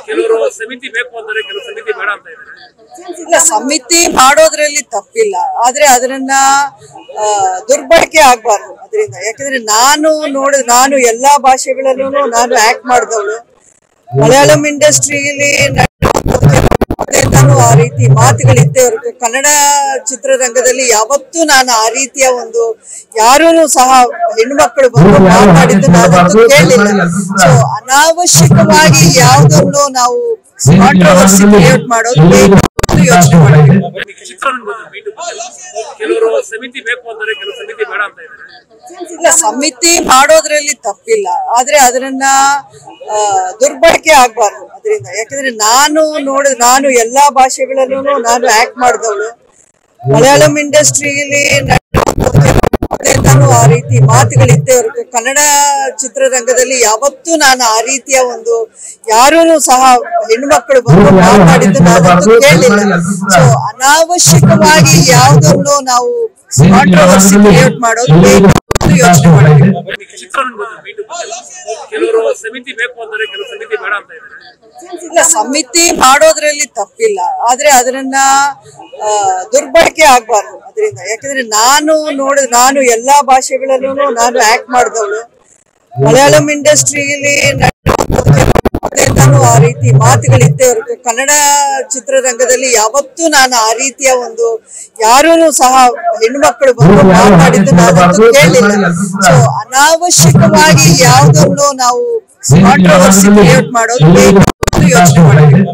ಕೆಲವರು ಸಮಿತಿ ಬೇಕು ಅಂತಾರೆ, ಕೆಲವು ಸಮಿತಿ ಬೇಡ ಅಂತ ಇದ್ದಾರೆ. ಇಲ್ಲ, ಸಮಿತಿ ಮಾಡೋದ್ರಲ್ಲಿ ತಪ್ಪಿಲ್ಲ, ಆದ್ರೆ ಅದನ್ನ ದುರ್ಬಳಕೆ ಆಗ್ಬಾರ್ದು ಅದರಿಂದ. ಯಾಕಂದ್ರೆ ನಾನು ಎಲ್ಲಾ ಭಾಷೆಗಳಲ್ಲೂ ನಾನು ಆಕ್ಟ್ ಮಾಡಿದವಳು. ಮಲಯಾಳಂ ಇಂಡಸ್ಟ್ರಿಯಲ್ಲಿ ಆ ರೀತಿ ಮಾತುಗಳಿದ್ದೇ ಹೊರತು ಕನ್ನಡ ಚಿತ್ರರಂಗದಲ್ಲಿ ಯಾವತ್ತೂ ನಾನು ಆ ರೀತಿಯ ಒಂದು ಯಾರೂ ಸಹ ಹೆಣ್ಮಕ್ಳು ಬಂದು ಮಾತಾಡಿದ್ದು ನಾನಂತೂ ಕೇಳಿಲ್ಲ. ಸೊ ಅನಾವಶ್ಯಕವಾಗಿ ಯಾವುದನ್ನು ನಾವು ಕಾಂಟ್ರವರ್ಸಿ ಕ್ರಿಯೇಟ್ ಮಾಡೋದು ಯೋಚನೆ ಮಾಡಬೇಕು. ಕೆಲವರು ಸಮಿತಿ ಬೇಕು ಅಂತಾರೆ, ಕೆಲವು ಸಮಿತಿ ಬೇಡ ಅಂತ ಇದ್ದಾರೆ. ಇಲ್ಲ, ಸಮಿತಿ ಮಾಡೋದ್ರಲ್ಲಿ ತಪ್ಪಿಲ್ಲ, ಆದ್ರೆ ಅದನ್ನ ದುರ್ಬಳಕೆ ಆಗ್ಬಾರ್ದು ಅದರಿಂದ. ಯಾಕಂದ್ರೆ ನಾನು ಎಲ್ಲಾ ಭಾಷೆಗಳಲ್ಲೂ ನಾನು ಆಕ್ಟ್ ಮಾಡಿದವಳು. ಮಲಯಾಳಂ ಇಂಡಸ್ಟ್ರಿಯಲ್ಲಿ ಆ ರೀತಿ ಮಾತುಗಳಿದ್ದೇ ಹೊರತು ಕನ್ನಡ ಚಿತ್ರರಂಗದಲ್ಲಿ ಯಾವತ್ತೂ ನಾನು ಆ ರೀತಿಯ ಒಂದು ಯಾರೂ ಸಹ ಹೆಣ್ಮಕ್ಳು ಬಂದು ಮಾತಾಡಿದ್ದು ನಾನಂತೂ ಕೇಳಿಲ್ಲ. ಸೊ ಅನಾವಶ್ಯಕವಾಗಿ ಯಾವುದನ್ನು ನಾವು ಕಾಂಟ್ರವರ್ಸಿ ಕ್ರಿಯೇಟ್ ಮಾಡೋದು ಯೋಚನೆ ಮಾಡಬೇಕು. ಕೆಲವರು ಸಮಿತಿ ಬೇಕು ಅಂತಾರೆ, ಕೆಲವು ಸಮಿತಿ ಬೇಡ ಅಂತ ಇದ್ದಾರೆ. ಇಲ್ಲ, ಸಮಿತಿ ಮಾಡೋದ್ರಲ್ಲಿ ತಪ್ಪಿಲ್ಲ, ಆದ್ರೆ ಅದನ್ನ ದುರ್ಬಳಕೆ ಆಗ್ಬಾರ್ದು ಅದರಿಂದ. ಯಾಕಂದ್ರೆ ನಾನು ಎಲ್ಲಾ ಭಾಷೆಗಳಲ್ಲೂ ನಾನು ಆಕ್ಟ್ ಮಾಡಿದವಳು. ಮಲಯಾಳಂ ಇಂಡಸ್ಟ್ರಿಯಲ್ಲಿ ಆ ರೀತಿ ಮಾತುಗಳಿದ್ದೇ ಹೊರತು ಕನ್ನಡ ಚಿತ್ರರಂಗದಲ್ಲಿ ಯಾವತ್ತೂ ನಾನು ಆ ರೀತಿಯ ಒಂದು ಯಾರೂ ಸಹ ಹೆಣ್ಮಕ್ಳು ಬಂದು ಮಾತಾಡಿದ್ದು ನಾನಂತೂ ಕೇಳಿಲ್ಲ. ಸೊ ಅನಾವಶ್ಯಕವಾಗಿ ಯಾವುದನ್ನು ನಾವು ಕಾಂಟ್ರವರ್ಸಿ ಕ್ರಿಯೇಟ್ ಮಾಡೋದು ಯೋಚನೆ ಮಾಡಬೇಕು.